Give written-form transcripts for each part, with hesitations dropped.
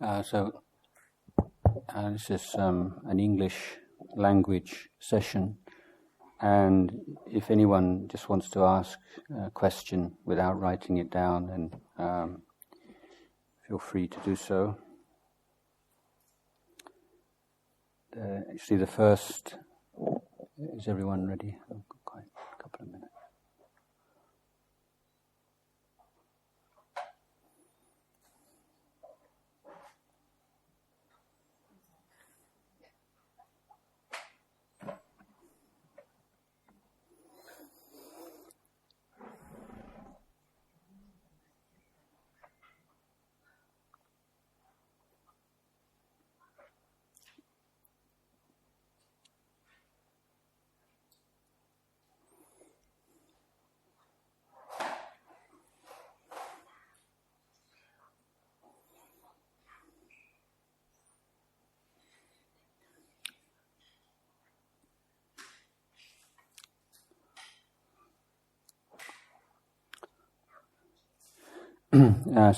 This is an English language session, and if anyone just wants to ask a question without writing it down, then feel free to do so. Actually, the first... Is everyone ready? I've got quite a couple of minutes.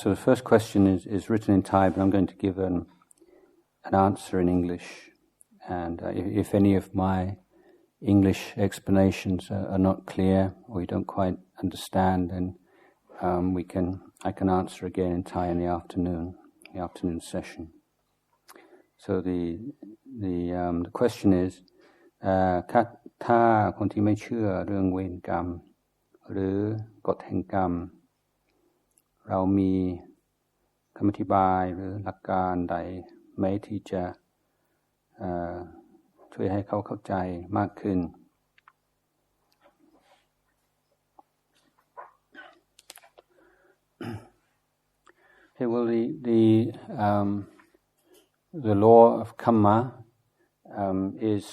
So the first question is written in Thai, but I'm going to give an answer in English. And if any of my English explanations are not clear or you don't quite understand, then I can answer again in Thai in the afternoon session. So the question is ถ้าคนที่ไม่เชื่อเรื่องเวรกรรมหรือกฎแห่งกรรมเรามีคำอธิบายหรือหลักการใดไหมที่จะช่วยให้เขาเข้าใจมากขึ้น Okay, well, the law of karma is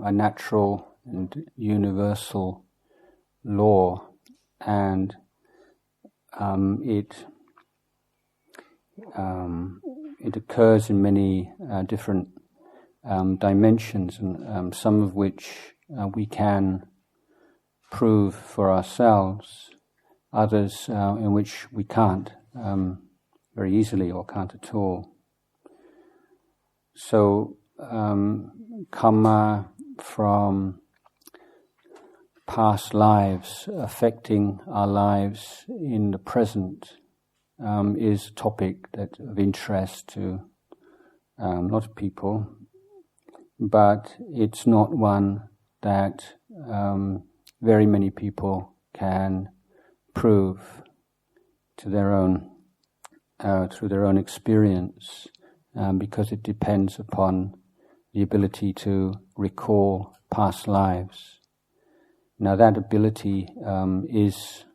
a natural and universal law, and it occurs in many different dimensions, and some of which we can prove for ourselves, others in which we can't very easily or can't at all. So karma from past lives affecting our lives in the present is a topic of interest to a lot of people, but it's not one that very many people can prove to their own through their own experience, because it depends upon the ability to recall past lives. Now that ability is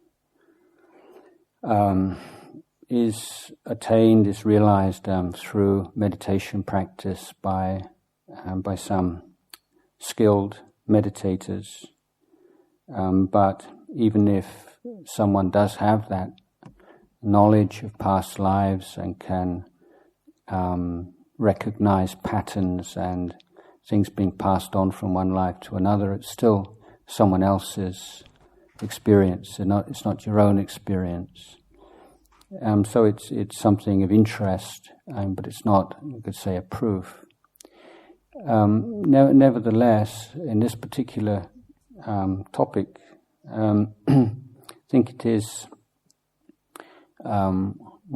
attained, is realized through meditation practice by some skilled meditators. But even if someone does have that knowledge of past lives and can recognize patterns and things being passed on from one life to another, it's still someone else's experience, it's not your own experience. So it's something of interest, but it's not, you could say, a proof. Nevertheless, in this particular topic, I think it is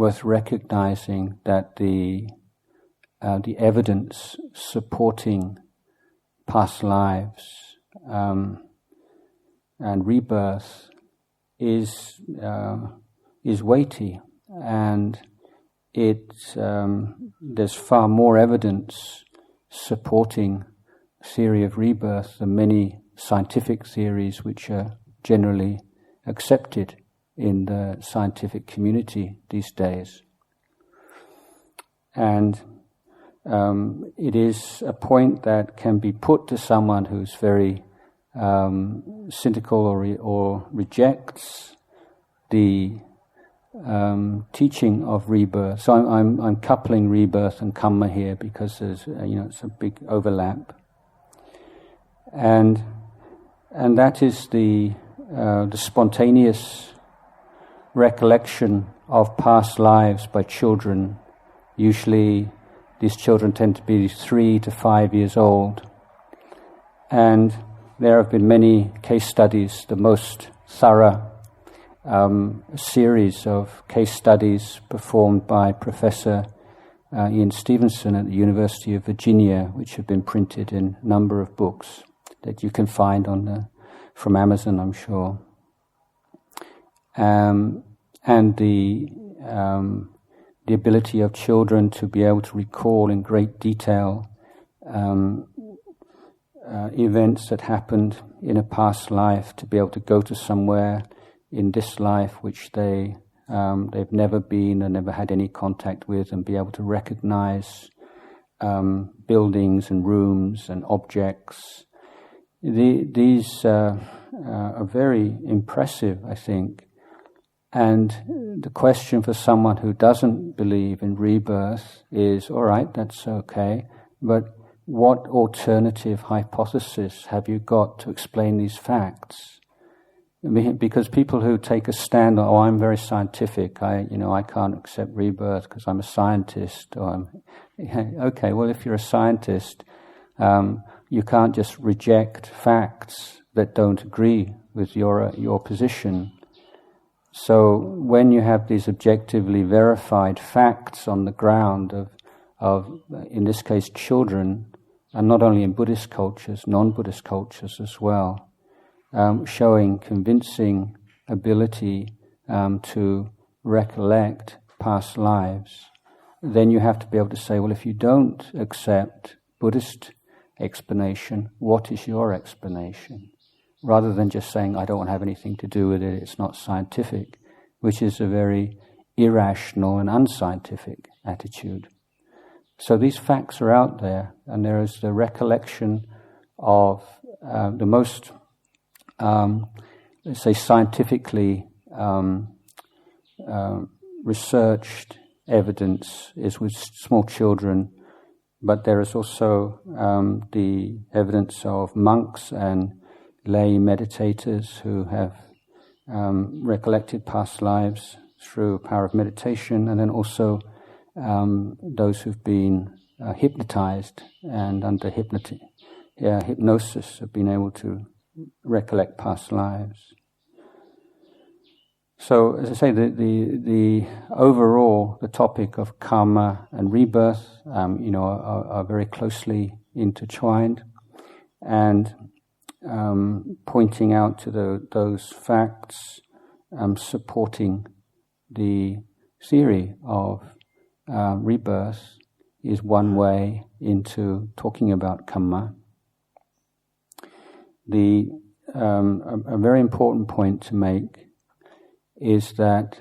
worth recognizing that the evidence supporting past lives and rebirth is weighty, and there's far more evidence supporting theory of rebirth than many scientific theories which are generally accepted in the scientific community these days. And it is a point that can be put to someone who's very cynical or rejects the teaching of rebirth. So I'm coupling rebirth and karma here because there's it's a big overlap, and that is the spontaneous recollection of past lives by children. Usually these children tend to be 3 to 5 years old. And there have been many case studies, the most thorough series of case studies performed by Professor Ian Stevenson at the University of Virginia, which have been printed in a number of books that you can find from Amazon, I'm sure. And the ability of children to be able to recall in great detail events that happened in a past life, to be able to go to somewhere in this life which they've never been and never had any contact with, and be able to recognize buildings and rooms and objects. These are very impressive, I think. And the question for someone who doesn't believe in rebirth is, all right, that's okay, but what alternative hypothesis have you got to explain these facts? Because people who take a stand on, I'm very scientific, I can't accept rebirth because I'm a scientist, okay, well, if you're a scientist, you can't just reject facts that don't agree with your position. So when you have these objectively verified facts on the ground of in this case, children, and not only in Buddhist cultures, non-Buddhist cultures as well, showing convincing ability to recollect past lives, then you have to be able to say, well, if you don't accept Buddhist explanation, what is your explanation? Rather than just saying, I don't want to have anything to do with it, it's not scientific, which is a very irrational and unscientific attitude. So these facts are out there, and there is the recollection of the most, let's say, scientifically researched evidence is with small children, but there is also the evidence of monks and lay meditators who have recollected past lives through power of meditation, and then also those who've been hypnotized and under hypnosis have been able to recollect past lives. So, as I say, the overall, the topic of karma and rebirth, are very closely intertwined, and pointing out to those facts, supporting the theory of rebirth is one way into talking about karma. A very important point to make is that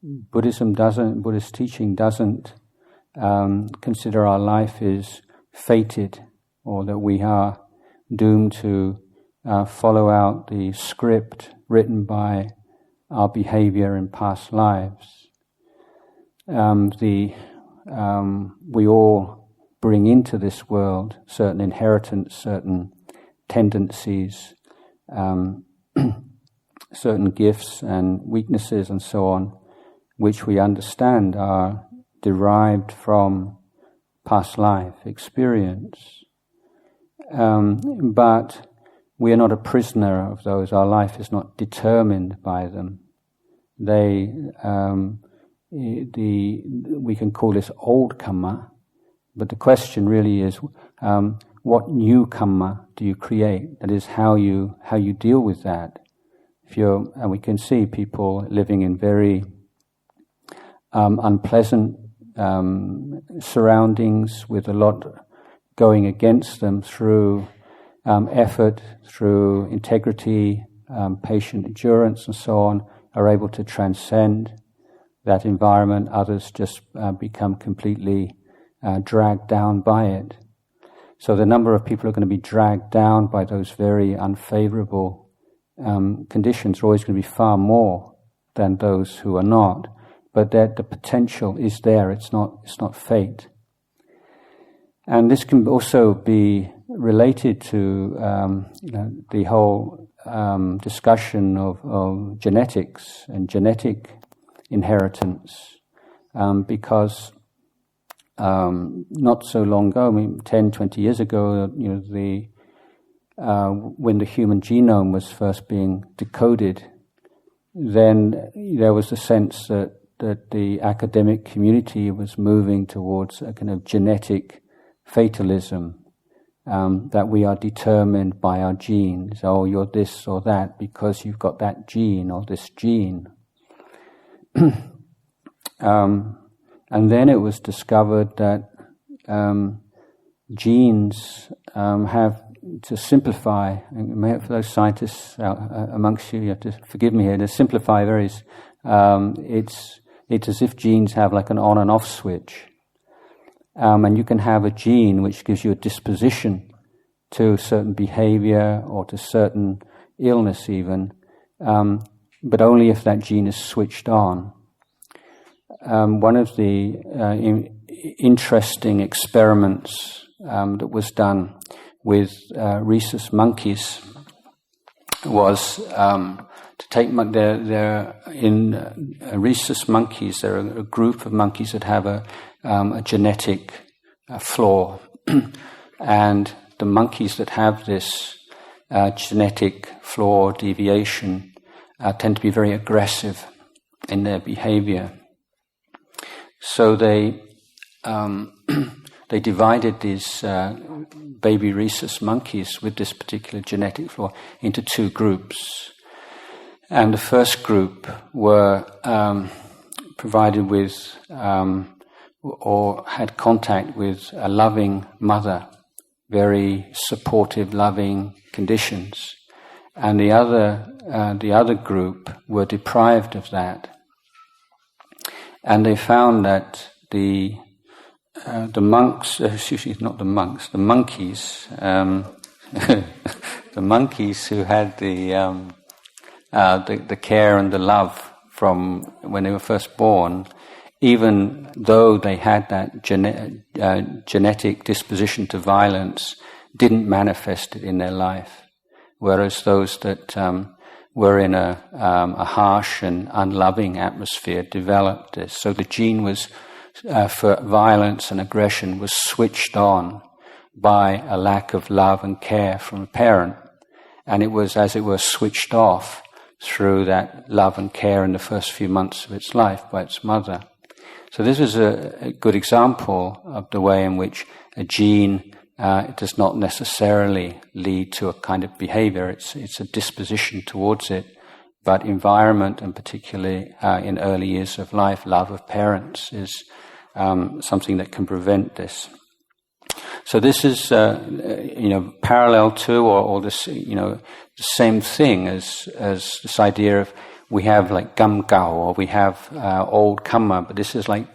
Buddhist teaching doesn't consider our life is fated, or that we are doomed to follow out the script written by our behavior in past lives. We all bring into this world certain inheritance, certain tendencies, certain gifts and weaknesses and so on, which we understand are derived from past life experience. But we are not a prisoner of those. Our life is not determined by them. We can call this old karma, but the question really is, what new karma do you create? That is, how you deal with that. And we can see people living in very unpleasant surroundings with a lot going against them through effort, through integrity, patient endurance and so on, are able to transcend that environment. Others just become completely dragged down by it. So the number of people who are going to be dragged down by those very unfavorable conditions are always going to be far more than those who are not. But that the potential is there. It's not fate. And this can also be related to the whole discussion of genetics and genetic inheritance, because not so long ago, 10, 20 years ago, when the human genome was first being decoded, then there was a sense that the academic community was moving towards a kind of genetic fatalism, that we are determined by our genes. Oh, you're this or that because you've got that gene or this gene. And then it was discovered that genes have, to simplify, for those scientists amongst you, you have to forgive me here, to simplify it's as if genes have like an on and off switch. And you can have a gene which gives you a disposition to certain behavior or to certain illness even, but only if that gene is switched on. One of the interesting experiments that was done with rhesus monkeys was to take rhesus monkeys. There are a group of monkeys that have a genetic flaw, and the monkeys that have this genetic flaw deviation tend to be very aggressive in their behavior. So they divided these baby rhesus monkeys with this particular genetic flaw into two groups. And the first group were provided with or had contact with a loving mother, very supportive, loving conditions. And the other group were deprived of that. And they found that the monkeys, the monkeys who had the care and the love from when they were first born, even though they had that genetic disposition to violence, didn't manifest it in their life, whereas those that were in a harsh and unloving atmosphere developed this. So the gene was for violence and aggression was switched on by a lack of love and care from a parent, and it was, as it were, switched off through that love and care in the first few months of its life by its mother. So this is a good example of the way in which a gene does not necessarily lead to a kind of behavior. It's a disposition towards it, but environment, and particularly in early years of life, love of parents is something that can prevent this. So this is, parallel to, or this, the same thing as this idea of we have like gam gao, or we have old karma, but this is like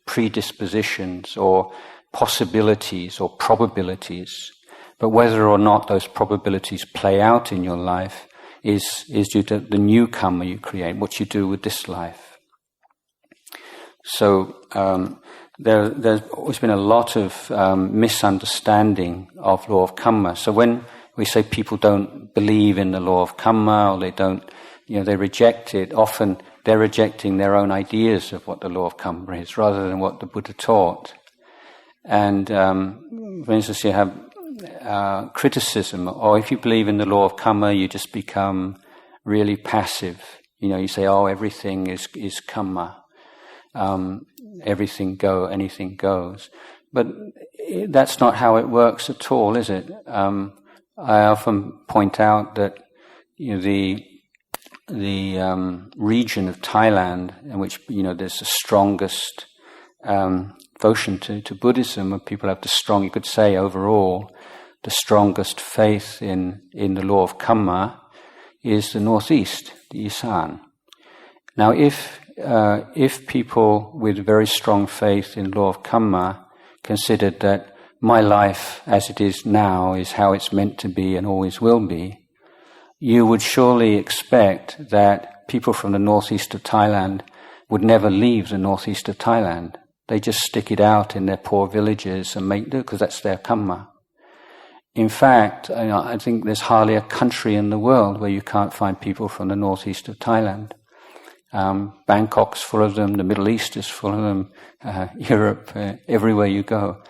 predispositions or possibilities or probabilities. But whether or not those probabilities play out in your life is due to the new karma you create, what you do with this life. So there's always been a lot of misunderstanding of law of karma. So when we say people don't believe in the law of karma, or they don't, they reject it, often they're rejecting their own ideas of what the law of karma is, rather than what the Buddha taught. And for instance, you have criticism, or if you believe in the law of karma, you just become really passive. You say, oh, everything is karma. Anything goes. But that's not how it works at all, is it? I often point out that the region of Thailand in which there's the strongest devotion to Buddhism, where people have you could say overall, the strongest faith in the law of karma, is the northeast, the Isan. Now, if people with very strong faith in law of karma considered that my life as it is now is how it's meant to be and always will be, you would surely expect that people from the northeast of Thailand would never leave the northeast of Thailand. They just stick it out in their poor villages and make do, because that's their karma. in fact, I think there's hardly a country in the world where you can't find people from the northeast of Thailand. Bangkok's full of them, the Middle East is full of them, Europe, everywhere you go.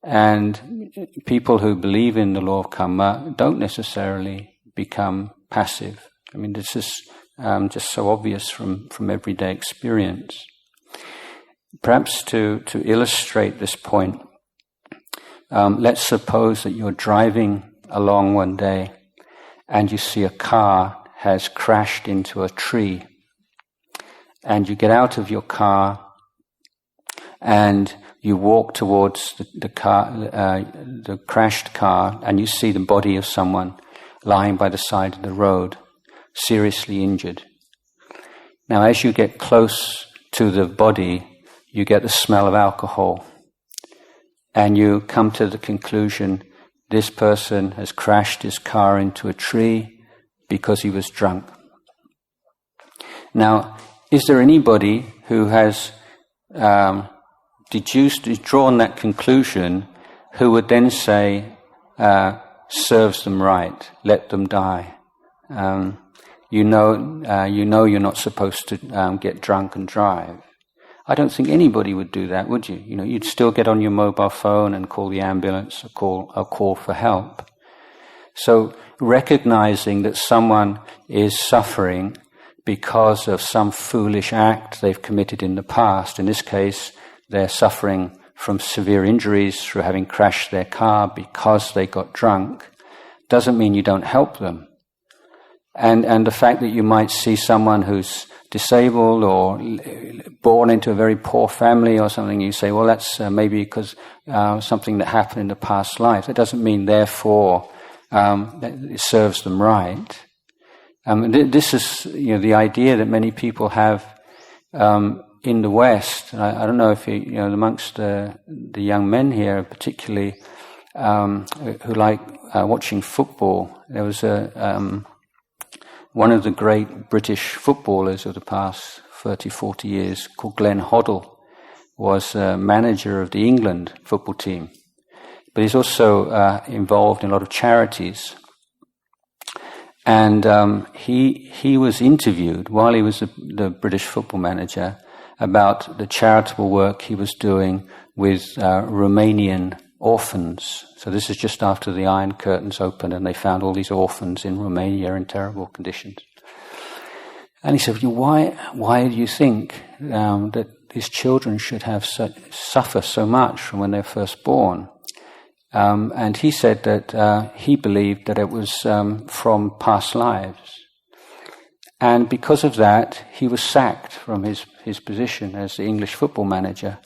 And people who believe in the law of karma don't necessarily become passive. I mean, this is just so obvious from everyday experience. Perhaps to illustrate this point, let's suppose that you're driving along one day and you see a car has crashed into a tree. And you get out of your car and you walk towards the crashed car, and you see the body of someone lying by the side of the road, seriously injured. Now, as you get close to the body, you get the smell of alcohol. And you come to the conclusion, this person has crashed his car into a tree because he was drunk. Now, is there anybody who has drawn that conclusion who would then say, serves them right, let them die? You know you're not supposed to get drunk and drive. I don't think anybody would do that, would you? You know, you'd still get on your mobile phone and call the ambulance or call for help. So recognizing that someone is suffering because of some foolish act they've committed in the past, in this case, they're suffering from severe injuries through having crashed their car because they got drunk, doesn't mean you don't help them. And the fact that you might see someone who's disabled or born into a very poor family or something, you say, well, that's maybe because something that happened in the past life. It doesn't mean, therefore, that it serves them right. This is, the idea that many people have in the West. I don't know if amongst the young men here, particularly who like watching football. There was one of the great British footballers of the past 30, 40 years, called Glenn Hoddle, was manager of the England football team. But he's also involved in a lot of charities. And he was interviewed while he was the British football manager about the charitable work he was doing with Romanian orphans. So this is just after the Iron Curtains opened and they found all these orphans in Romania in terrible conditions. And he said, why do you think that these children should have suffer so much from when they're first born? And he said that he believed that it was from past lives. And because of that, he was sacked from his position as the English football manager,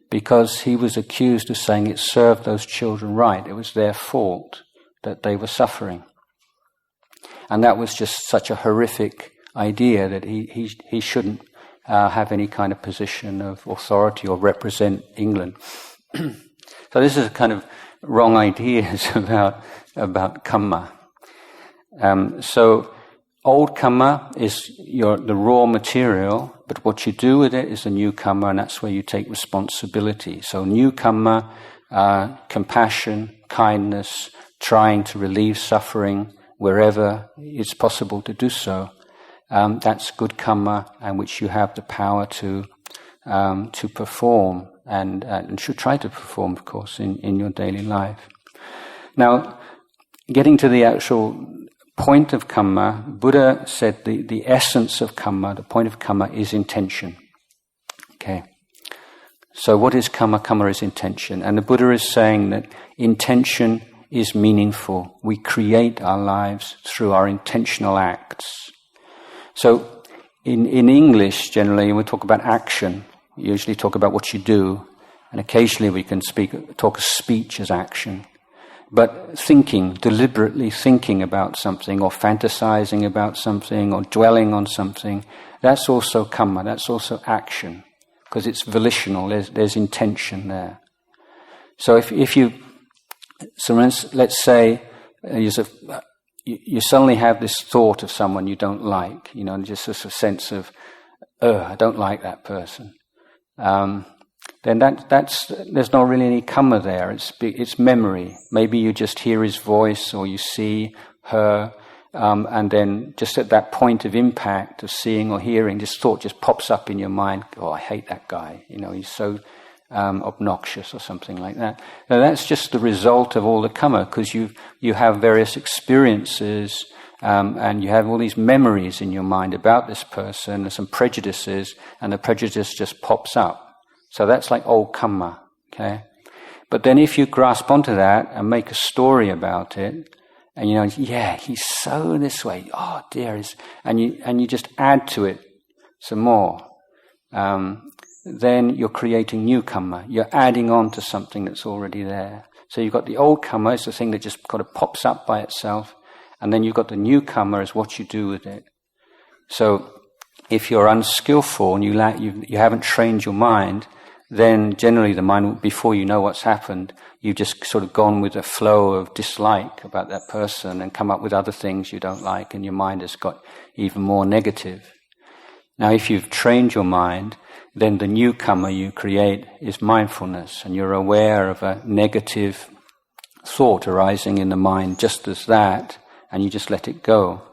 because he was accused of saying it served those children right. It was their fault that they were suffering. And that was just such a horrific idea that he shouldn't have any kind of position of authority or represent England. So this is a kind of wrong ideas about karma. So old karma is the raw material, but what you do with it is the new karma, and that's where you take responsibility. So new karma, compassion, kindness, trying to relieve suffering wherever it's possible to do so. That's good karma, and which you have the power to perform and should try to perform, of course, in your daily life. Now, getting to the actual point of karma, Buddha said the essence of karma, the point of karma is intention. Okay. So what is karma? Karma is intention. And the Buddha is saying that intention is meaningful. We create our lives through our intentional acts. So in English, generally, when we talk about action, we usually talk about what you do, and occasionally we can talk of speech as action. But deliberately thinking about something, or fantasizing about something, or dwelling on something, that's also karma, that's also action, because it's volitional, there's intention there. So let's say you suddenly have this thought of someone you don't like, just a sense of, I don't like that person. then there's not really any karma there. It's memory. Maybe you just hear his voice or you see her, and then just at that point of impact of seeing or hearing, this thought just pops up in your mind. Oh, I hate that guy. He's so obnoxious or something like that. Now that's just the result of all the karma, because you have various experiences, and you have all these memories in your mind about this person. There's some prejudices, and the prejudice just pops up. So that's like old karma, okay? But then if you grasp onto that and make a story about it, and yeah, he's so this way, oh dear, and you just add to it some more, then you're creating new karma. You're adding on to something that's already there. So you've got the old karma, it's the thing that just kind of pops up by itself, and then you've got the new karma as what you do with it. So if you're unskillful and you haven't trained your mind, then generally the mind, before you know what's happened, you've just sort of gone with a flow of dislike about that person and come up with other things you don't like, and your mind has got even more negative. Now if you've trained your mind, then the new karma you create is mindfulness, and you're aware of a negative thought arising in the mind just as that, and you just let it go.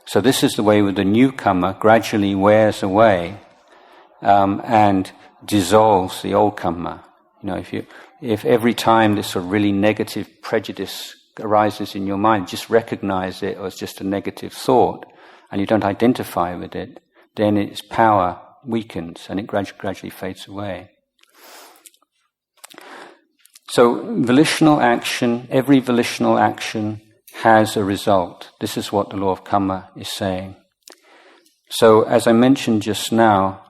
So this is the way with the new karma gradually wears away, and dissolves the old karma. If every time this sort of really negative prejudice arises in your mind, just recognize it as just a negative thought, and you don't identify with it, then its power weakens and it gradually fades away. So volitional action, every volitional action has a result. This is what the law of karma is saying. So as I mentioned just now,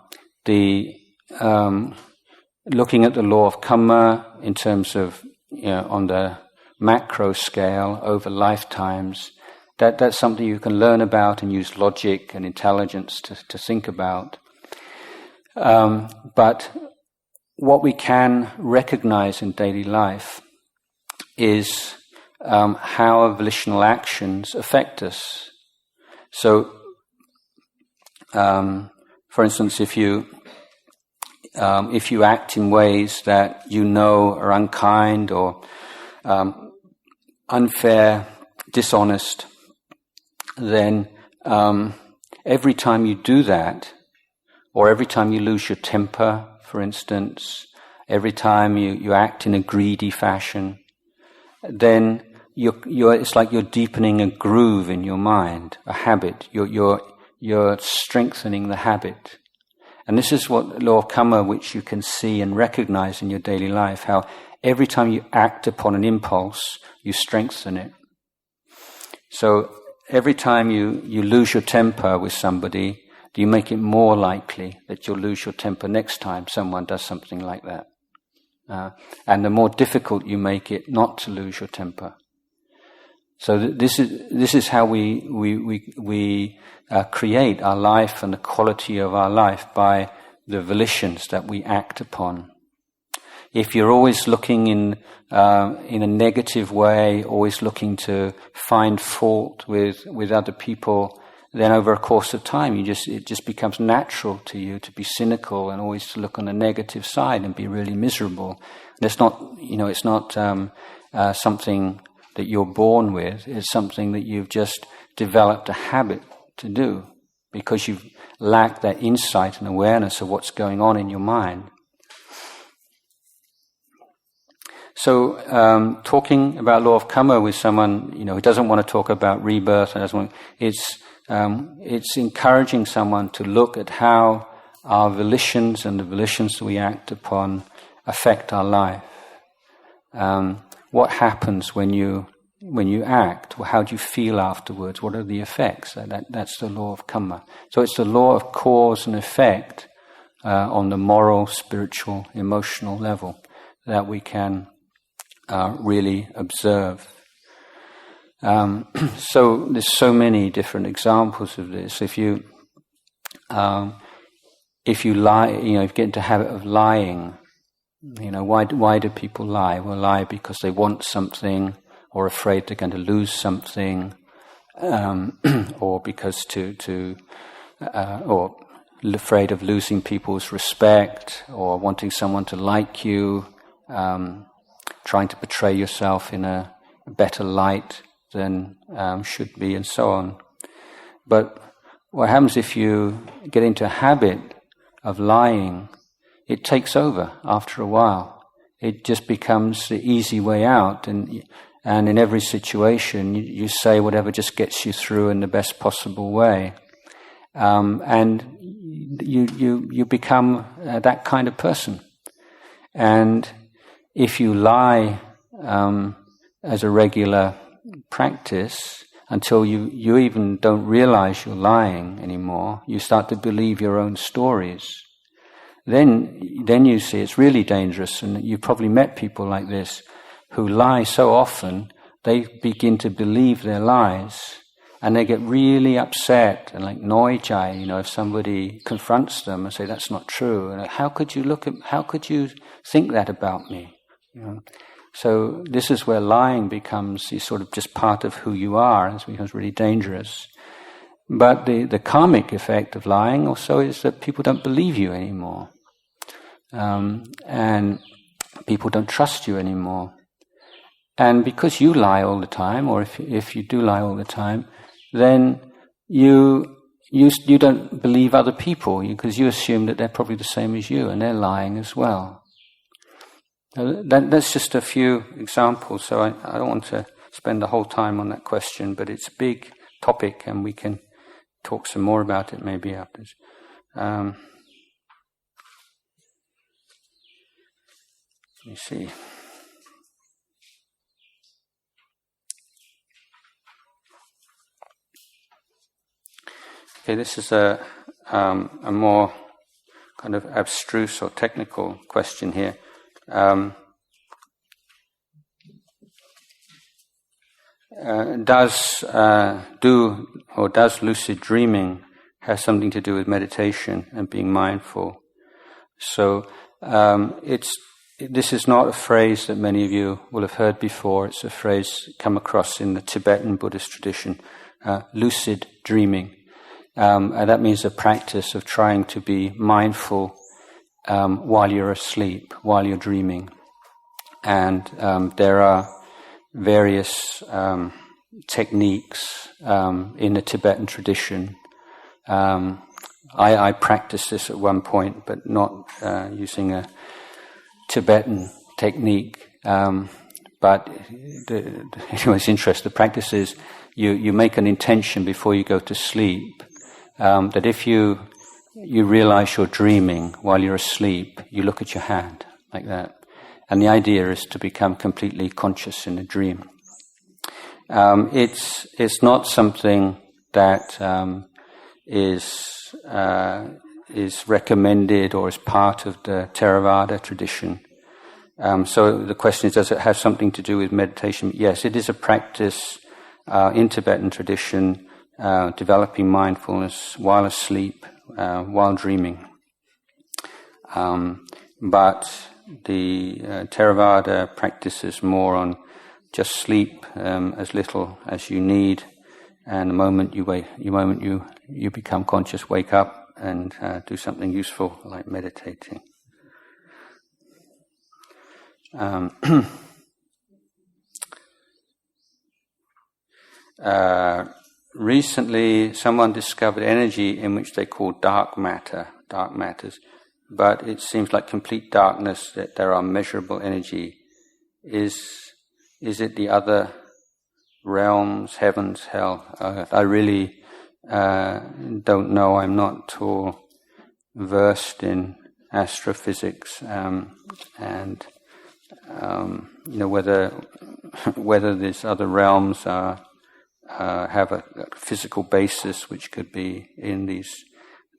looking at the law of karma in terms of, on the macro scale over lifetimes, that's something you can learn about and use logic and intelligence to think about. But what we can recognize in daily life is how our volitional actions affect us. So, for instance, if you act in ways that are unkind or unfair, dishonest, then every time you do that, or every time you lose your temper, for instance, every time you act in a greedy fashion, then it's like you're deepening a groove in your mind, a habit. You're strengthening the habit. And this is what law of karma, which you can see and recognize in your daily life, how every time you act upon an impulse, you strengthen it. So every time you lose your temper with somebody, you make it more likely that you'll lose your temper next time someone does something like that. And the more difficult you make it not to lose your temper. So this is how we create our life and the quality of our life, by the volitions that we act upon. If you're always looking in a negative way, always looking to find fault with other people, then over a course of time, it just becomes natural to you to be cynical and always to look on the negative side and be really miserable. And it's not something that you're born with. It's something that you've just developed a habit to do because you've lacked that insight and awareness of what's going on in your mind. So, talking about law of karma with someone, who doesn't want to talk about rebirth, it's encouraging someone to look at how our volitions and the volitions we act upon affect our life. What happens when you act? How do you feel afterwards? What are the effects? That's the law of karma. So it's the law of cause and effect on the moral, spiritual, emotional level that we can really observe. So there's so many different examples of this. If you lie, if you get into the habit of lying, why do people lie? Well, lie because they want something, or afraid they're going to lose something, or because or afraid of losing people's respect or wanting someone to like you, trying to portray yourself in a better light than should be, and so on. But what happens if you get into a habit of lying? It takes over after a while. It just becomes the easy way out, and in every situation you say whatever just gets you through in the best possible way, and you become that kind of person. And if you lie as a regular practice until you even don't realize you're lying anymore, you start to believe your own stories. Then you see it's really dangerous, and you've probably met people like this who lie so often they begin to believe their lies, and they get really upset and like noijai, if somebody confronts them and say that's not true, and how could you think that about me? So this is where lying becomes sort of just part of who you are, and it becomes really dangerous. But the karmic effect of lying also is that people don't believe you anymore, and people don't trust you anymore. And because you lie all the time, or if you do lie all the time, then you don't believe other people, because you assume that they're probably the same as you and they're lying as well. That's just a few examples, so I don't want to spend the whole time on that question, but it's a big topic and we can talk some more about it maybe after. Let me see. Okay, this is a more kind of abstruse or technical question here. Does lucid dreaming have something to do with meditation and being mindful? So this is not a phrase that many of you will have heard before. It's a phrase come across in the Tibetan Buddhist tradition, lucid dreaming. And that means a practice of trying to be mindful while you're asleep, while you're dreaming. And there are various techniques in the Tibetan tradition. I practiced this at one point, but not using a Tibetan technique. But anyone's interest, the practice is you make an intention before you go to sleep, that if you realize you're dreaming while you're asleep, you look at your hand like that. And the idea is to become completely conscious in a dream. It's not something that is recommended or is part of the Theravada tradition. So the question is, does it have something to do with meditation? Yes, it is a practice in Tibetan tradition, developing mindfulness while asleep, while dreaming. But the Theravada practices more on just sleep as little as you need, and the moment you become conscious, wake up and do something useful like meditating. Recently, someone discovered energy in which they call dark matters, but it seems like complete darkness, that there are measurable energy. Is it the other realms, heavens, hell, earth? I really don't know. I'm not at all versed in astrophysics, and whether these other realms have a physical basis which could be in these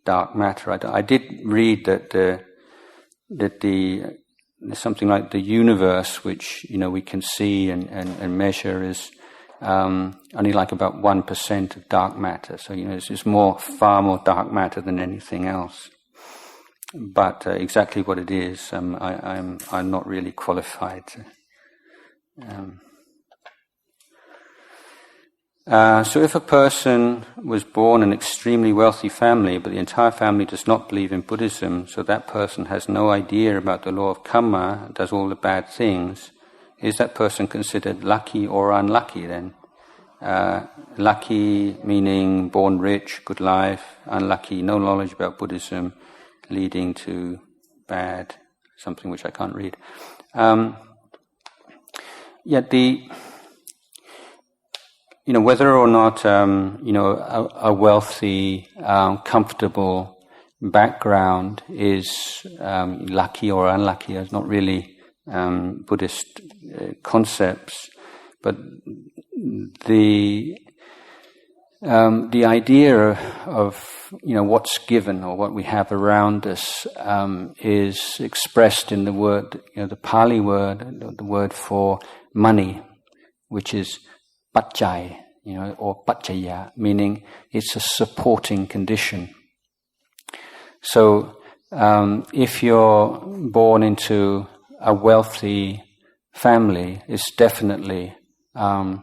dark matter. I did read that there's something like the universe, which we can see and measure, is only like about 1% of dark matter. So it's far more dark matter than anything else. But exactly what it is, I'm not really qualified to. So if a person was born in an extremely wealthy family, but the entire family does not believe in Buddhism, so that person has no idea about the law of karma, does all the bad things, is that person considered lucky or unlucky then? Lucky meaning born rich, good life, unlucky, no knowledge about Buddhism, leading to bad, something which I can't read. Whether or not, a wealthy, comfortable background is lucky or unlucky is not really Buddhist concepts, but the idea of what's given or what we have around us is expressed in the word, the Pali word, the word for money, which is paccay, or paccaya, meaning it's a supporting condition. So, if you're born into a wealthy family, it's definitely a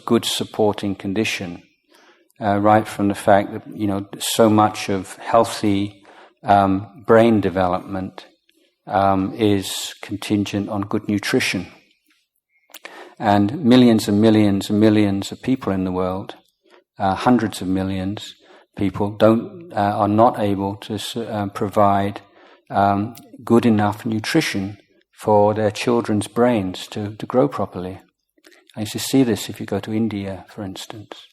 good supporting condition, right from the fact that so much of healthy brain development is contingent on good nutrition. And millions and millions and millions of people in the world, hundreds of millions people, are not able to provide good enough nutrition for their children's brains to grow properly. I used to see this if you go to India, for instance.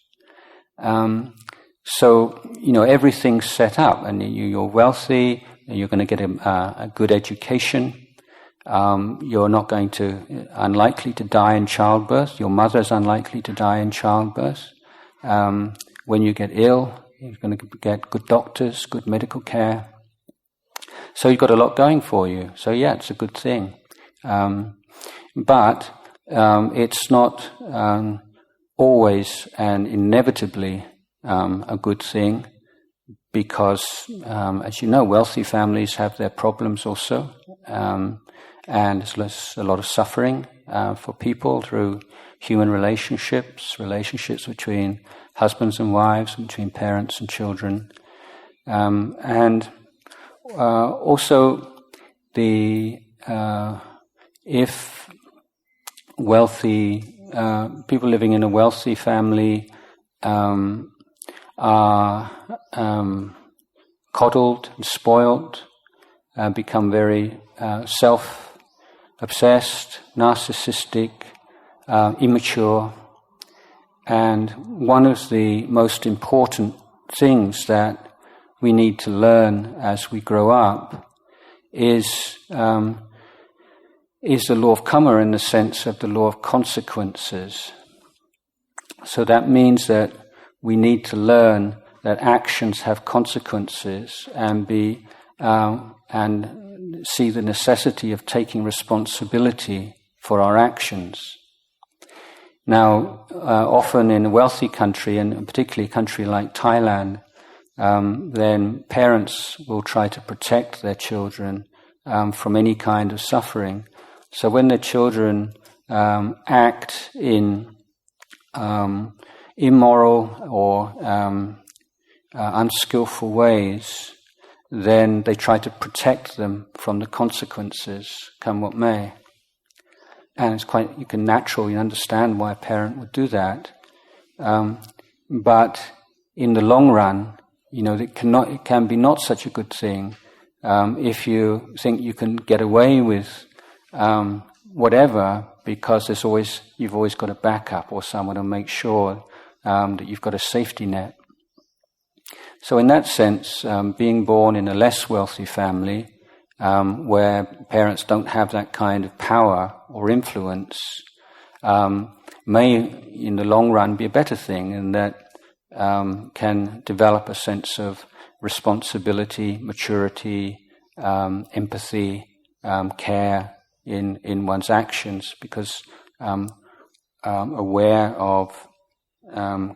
So everything's set up, and you're wealthy, and you're going to get a good education. You're not unlikely to die in childbirth. Your mother's unlikely to die in childbirth. When you get ill, you're going to get good doctors, good medical care. So you've got a lot going for you. So yeah, it's a good thing. But it's not always and inevitably a good thing, because, as you know, wealthy families have their problems also. And there's a lot of suffering for people through human relationships between husbands and wives, between parents and children. And also, if wealthy people living in a wealthy family are coddled and spoiled, become very self-obsessed, narcissistic, immature. And one of the most important things that we need to learn as we grow up is the law of karma, in the sense of the law of consequences. So that means that we need to learn that actions have consequences, and see the necessity of taking responsibility for our actions. Now, often in a wealthy country, and particularly a country like Thailand, then parents will try to protect their children from any kind of suffering. So when their children act in immoral or unskillful ways, then they try to protect them from the consequences, come what may. And it's quite natural, you understand why a parent would do that. But in the long run, it can be not such a good thing if you think you can get away with whatever, because you've always got a backup or someone to make sure that you've got a safety net. So in that sense, being born in a less wealthy family, where parents don't have that kind of power or influence, may, in the long run, be a better thing, and that can develop a sense of responsibility, maturity, empathy, care in one's actions, because aware of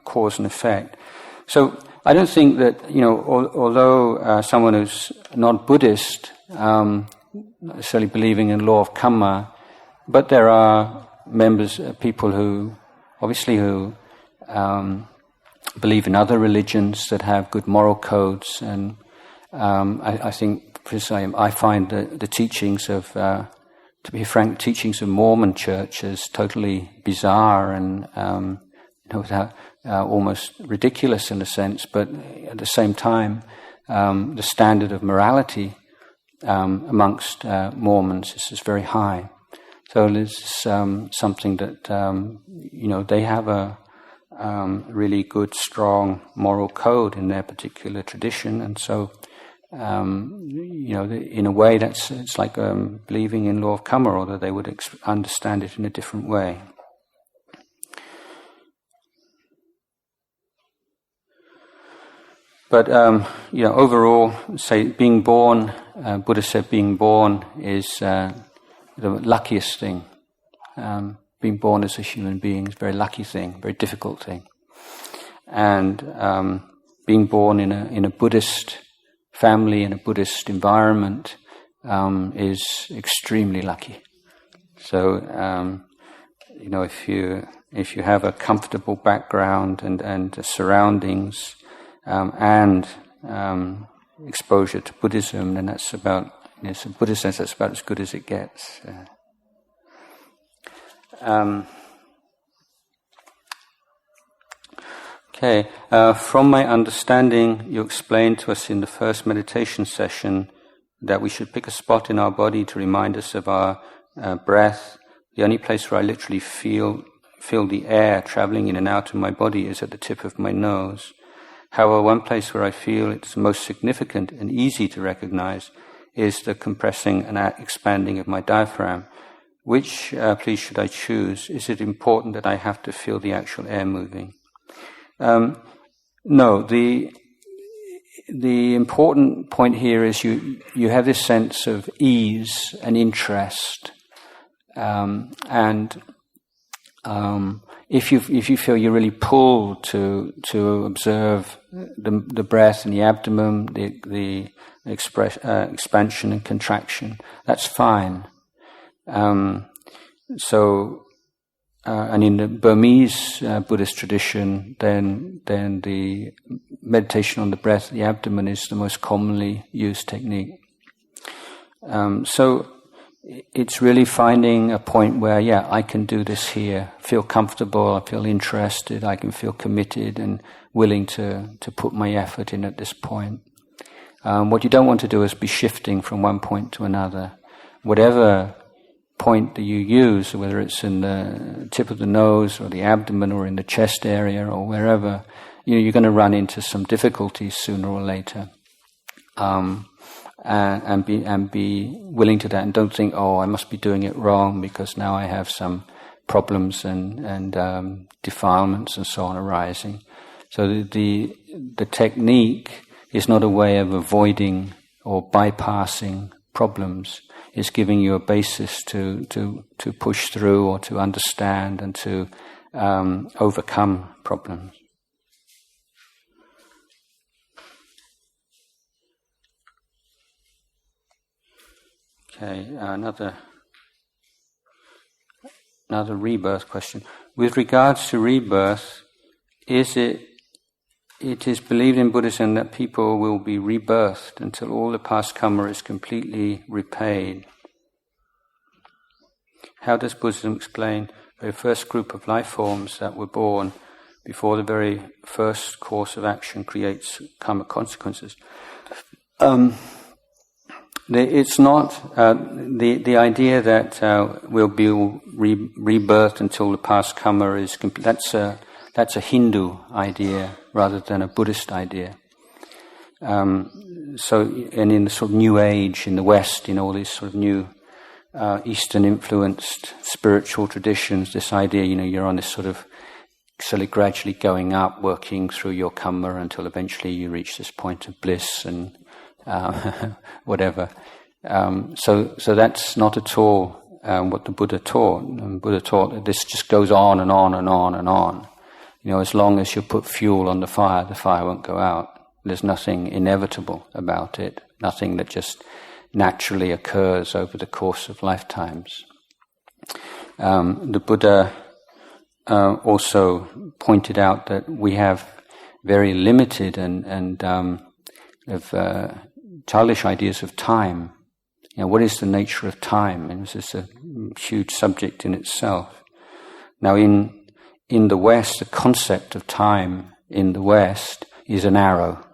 cause and effect. So I don't think that, although someone who's not Buddhist, necessarily believing in law of karma, but there are people who obviously who believe in other religions that have good moral codes, and I think, I find the teachings of, to be frank, teachings of Mormon Church as totally bizarre and almost ridiculous in a sense, but at the same time, the standard of morality amongst Mormons is very high. So there's something that they have a really good, strong moral code in their particular tradition, and so in a way it's like believing in law of karma, although they would understand it in a different way. But overall, say being born, Buddha said being born is the luckiest thing. Being born as a human being is a very lucky thing, very difficult thing. And being born in a Buddhist family, in a Buddhist environment, is extremely lucky. So, if you have a comfortable background and surroundings, and exposure to Buddhism, then that's about, in a Buddhist sense, that's about as good as it gets. Okay, from my understanding, you explained to us in the first meditation session that we should pick a spot in our body to remind us of our breath. The only place where I literally feel the air traveling in and out of my body is at the tip of my nose. However, one place where I feel it's most significant and easy to recognize is the compressing and expanding of my diaphragm. Which, please, should I choose? Is it important that I have to feel the actual air moving? No, the important point here is you have this sense of ease and interest, and if you feel you're really pulled to observe the breath and the abdomen, the expansion and contraction, that's fine. And in the Burmese Buddhist tradition, then the meditation on the breath, the abdomen, is the most commonly used technique. So it's really finding a point where, I can do this here, feel comfortable, I feel interested, I can feel committed and willing to put my effort in at this point. What you don't want to do is be shifting from one point to another. Whatever point that you use, whether it's in the tip of the nose or the abdomen or in the chest area or wherever, you're going to run into some difficulties sooner or later. And be willing to that, and don't think, I must be doing it wrong because now I have some problems and defilements and so on arising. So the technique is not a way of avoiding or bypassing problems. It's giving you a basis to push through or to understand and to overcome problems. Okay, another rebirth question. With regards to rebirth, it is believed in Buddhism that people will be rebirthed until all the past karma is completely repaid. How does Buddhism explain the first group of life forms that were born before the very first course of action creates karma consequences? It's not the idea that we'll be rebirthed until the past karma is complete. That's a Hindu idea rather than a Buddhist idea. And in the sort of New Age in the West, all these sort of new Eastern influenced spiritual traditions, this idea, you're on this sort of slowly, gradually going up, working through your karma until eventually you reach this point of bliss and whatever. So that's not at all what the Buddha taught. And Buddha taught that this just goes on and on and on and on. As long as you put fuel on the fire won't go out. There's nothing inevitable about it, nothing that just naturally occurs over the course of lifetimes. The Buddha also pointed out that we have very limited and childish ideas of time. What is the nature of time? And this is a huge subject in itself. Now, in the West, the concept of time in the West is an arrow.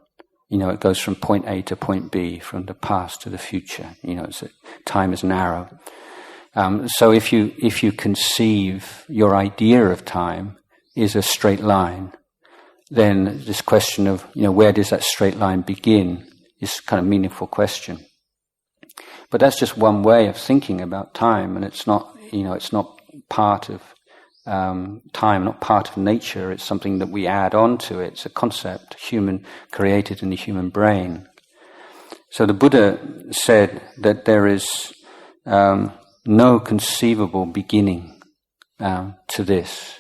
It goes from point A to point B, from the past to the future. Time is an arrow. So if you conceive your idea of time is a straight line, then this question of where does that straight line begin is kind of a meaningful question. But that's just one way of thinking about time, and it's not part of time, not part of nature. It's something that we add on to it. It's a concept, human, created in the human brain. So the Buddha said that there is no conceivable beginning to this,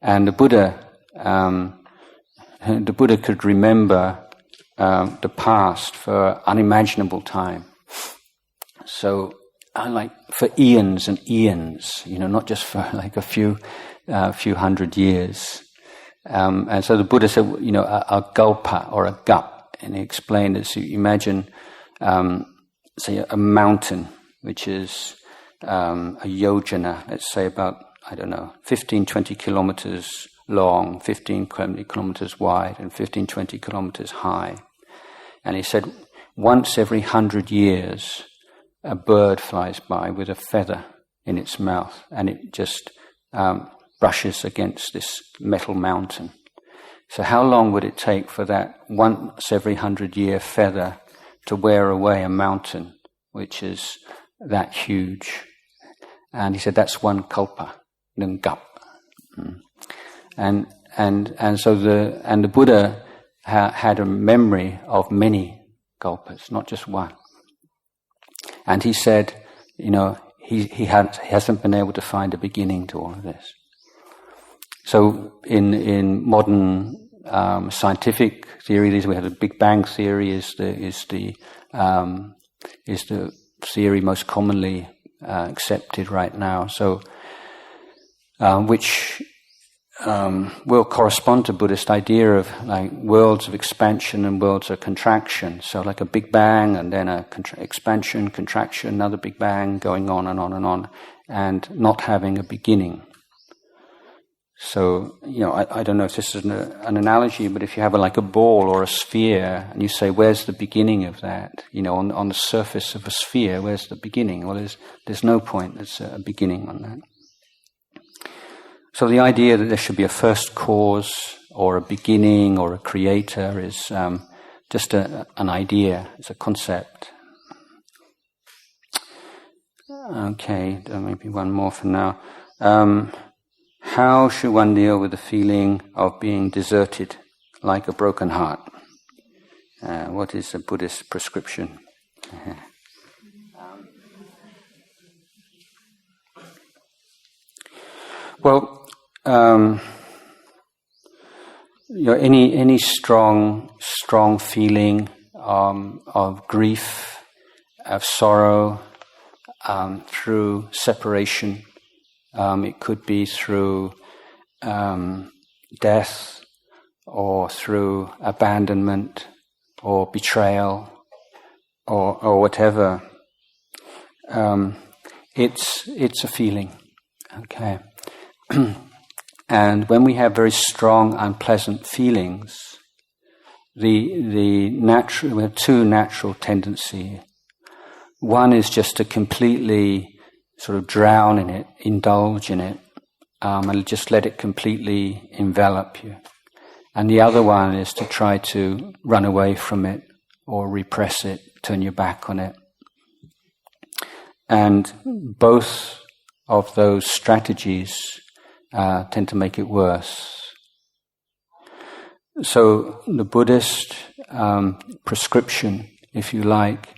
and the Buddha could remember the past for unimaginable time. So, like for eons and eons, not just for like a few hundred years. And so the Buddha said, a gulpa or a gup, and he explained it. So you imagine, say, a mountain, which is a yojana, let's say about, 15, 20 kilometers long, 15, 20 kilometers wide, and 15, 20 kilometers high. And he said, once every 100 years, a bird flies by with a feather in its mouth, and it just brushes against this metal mountain. So how long would it take for that once every 100-year feather to wear away a mountain which is that huge? And he said that's one kalpa, nungap. And so the Buddha had a memory of many kalpas, not just one. And he said, he hasn't been able to find a beginning to all of this. So in modern scientific theory, we have the Big Bang theory is the theory most commonly accepted right now. So which will correspond to Buddhist idea of like worlds of expansion and worlds of contraction. So like a Big Bang and then a expansion, contraction, another Big Bang, going on and on and on, and not having a beginning. So, I don't know if this is an analogy, but if you have like a ball or a sphere and you say, where's the beginning of that? On the surface of a sphere, where's the beginning? Well, there's no point, there's a beginning on that. So the idea that there should be a first cause or a beginning or a creator is just an idea, it's a concept. Okay, maybe one more for now. How should one deal with the feeling of being deserted like a broken heart? What is a Buddhist prescription? Well, any strong feeling of grief, of sorrow, through separation. It could be through death, or through abandonment, or betrayal, or whatever. It's a feeling. Okay. And when we have very strong, unpleasant feelings, we have two natural tendencies. One is just to completely sort of drown in it, indulge in it, and just let it completely envelop you. And the other one is to try to run away from it, or repress it, turn your back on it. And both of those strategies tend to make it worse. So the Buddhist prescription, if you like,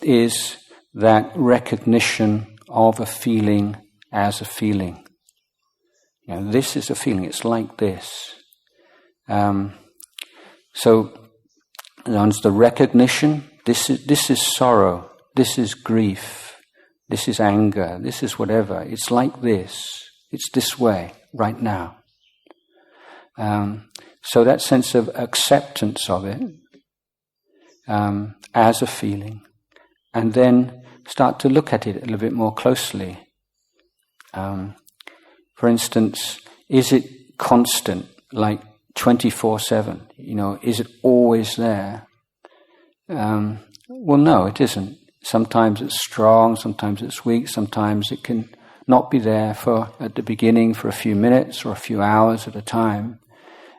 is that recognition of a feeling as a feeling. This is a feeling, it's like this. So there's the recognition, this is sorrow, this is grief, this is anger, this is whatever, it's like this. It's this way, right now. So that sense of acceptance of it as a feeling, and then start to look at it a little bit more closely. For instance, is it constant, like 24/7? Is it always there? Well, no, it isn't. Sometimes it's strong, sometimes it's weak, sometimes it can not be there at the beginning for a few minutes or a few hours at a time.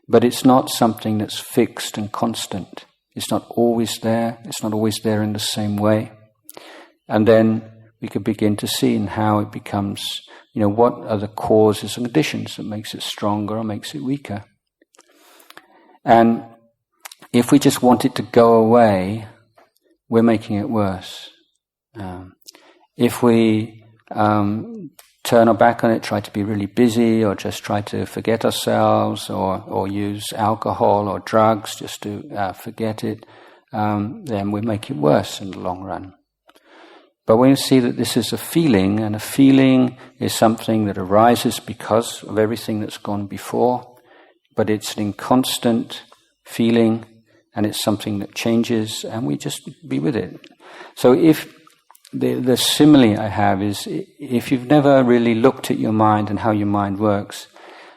But it's not something that's fixed and constant. It's not always there. It's not always there in the same way. And then we could begin to see in how it becomes, what are the causes and conditions that makes it stronger or makes it weaker. And if we just want it to go away, we're making it worse. If we turn our back on it, try to be really busy, or just try to forget ourselves, or use alcohol or drugs just to forget it, then we make it worse in the long run. But when you see that this is a feeling, and a feeling is something that arises because of everything that's gone before, but it's an inconstant feeling, and it's something that changes, and we just be with it. So if the simile I have is, if you've never really looked at your mind and how your mind works,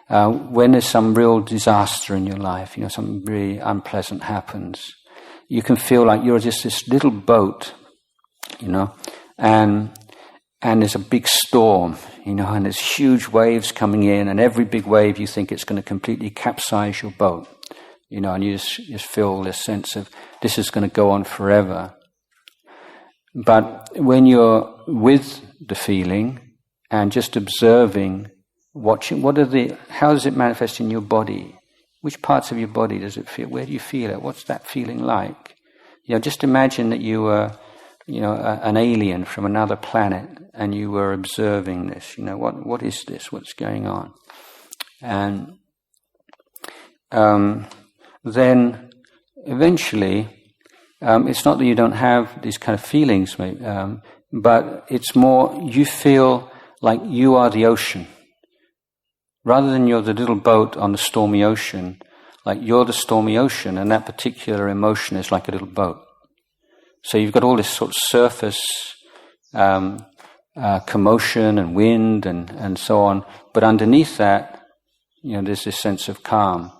when there's some real disaster in your life, something really unpleasant happens, you can feel like you're just this little boat, and there's a big storm, and there's huge waves coming in, and every big wave you think it's going to completely capsize your boat, and you just feel this sense of this is going to go on forever. But when you're with the feeling and just observing, watching, how does it manifest in your body? Which parts of your body does it feel? Where do you feel it? What's that feeling like? Just imagine that you were, an alien from another planet, and you were observing this. What is this? What's going on? And then eventually, it's not that you don't have these kind of feelings, but it's more you feel like you are the ocean. Rather than you're the little boat on the stormy ocean, like you're the stormy ocean, and that particular emotion is like a little boat. So you've got all this sort of surface commotion and wind and so on, but underneath that, there's this sense of calm.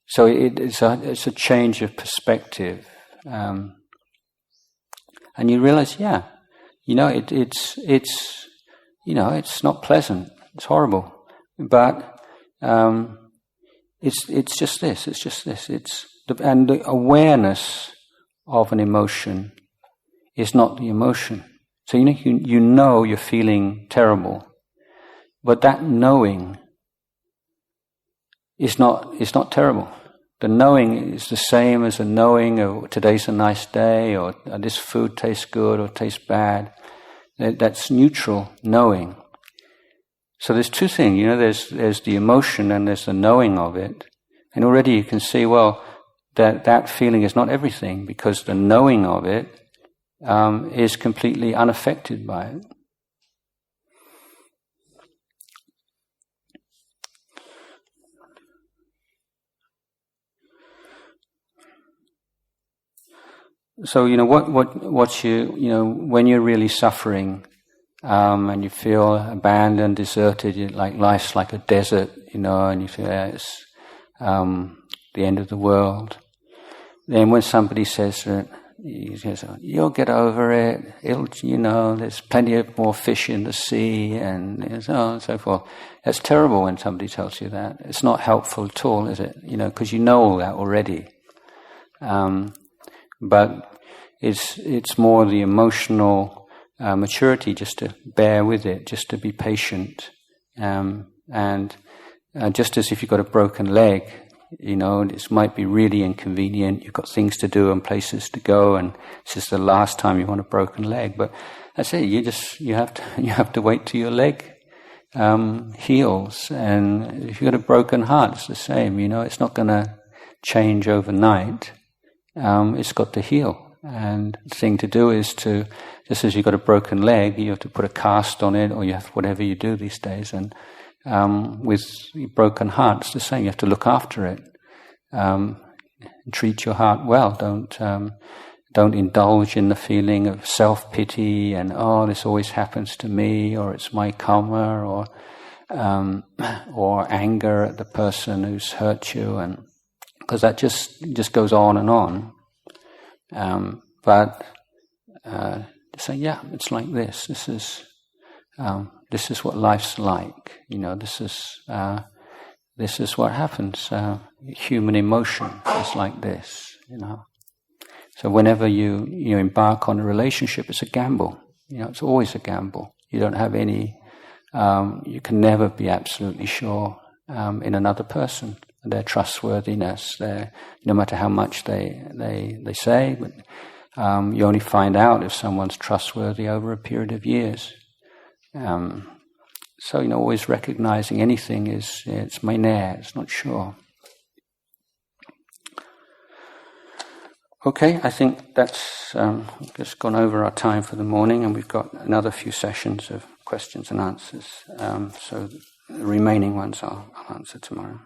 So it's a change of perspective, and you realize, it's not pleasant, it's horrible, but it's just this. It's just this. And the awareness of an emotion is not the emotion. So you know you're feeling terrible, but that knowing is not terrible. The knowing is the same as a knowing of today's a nice day, or this food tastes good or tastes bad. That's neutral knowing. So there's two things, there's the emotion and there's the knowing of it. And already you can see, that feeling is not everything, because the knowing of it is completely unaffected by it. So when you're really suffering, and you feel abandoned, deserted, like life's like a desert, and you feel it's the end of the world. Then when somebody says that, you'll get over it. There's plenty of more fish in the sea, and so on and so forth. It's terrible when somebody tells you that. It's not helpful at all, is it? Because you know all that already. But it's more the emotional maturity just to bear with it, just to be patient, and just as if you've got a broken leg, this might be really inconvenient. You've got things to do and places to go, and this is the last time you want a broken leg. But that's it. You have to wait till your leg heals. And if you've got a broken heart, it's the same. It's not going to change overnight. It's got to heal. And the thing to do is to, just as you've got a broken leg, you have to put a cast on it, or you have whatever you do these days. And with broken heart, it's the same. You have to look after it. Treat your heart well. Don't indulge in the feeling of self-pity and, oh, this always happens to me, or it's my karma, or anger at the person who's hurt you, and because that just goes on and on. But say, yeah, it's like this. This is what life's like. This is what happens. Human emotion is like this. So whenever you embark on a relationship, it's a gamble. It's always a gamble. You don't have any. You can never be absolutely sure in another person, their trustworthiness. No matter how much they say, but you only find out if someone's trustworthy over a period of years. So always recognizing anything it's mainea, it's not sure. Okay, I think that's just gone over our time for the morning, and we've got another few sessions of questions and answers. So the remaining ones I'll answer tomorrow.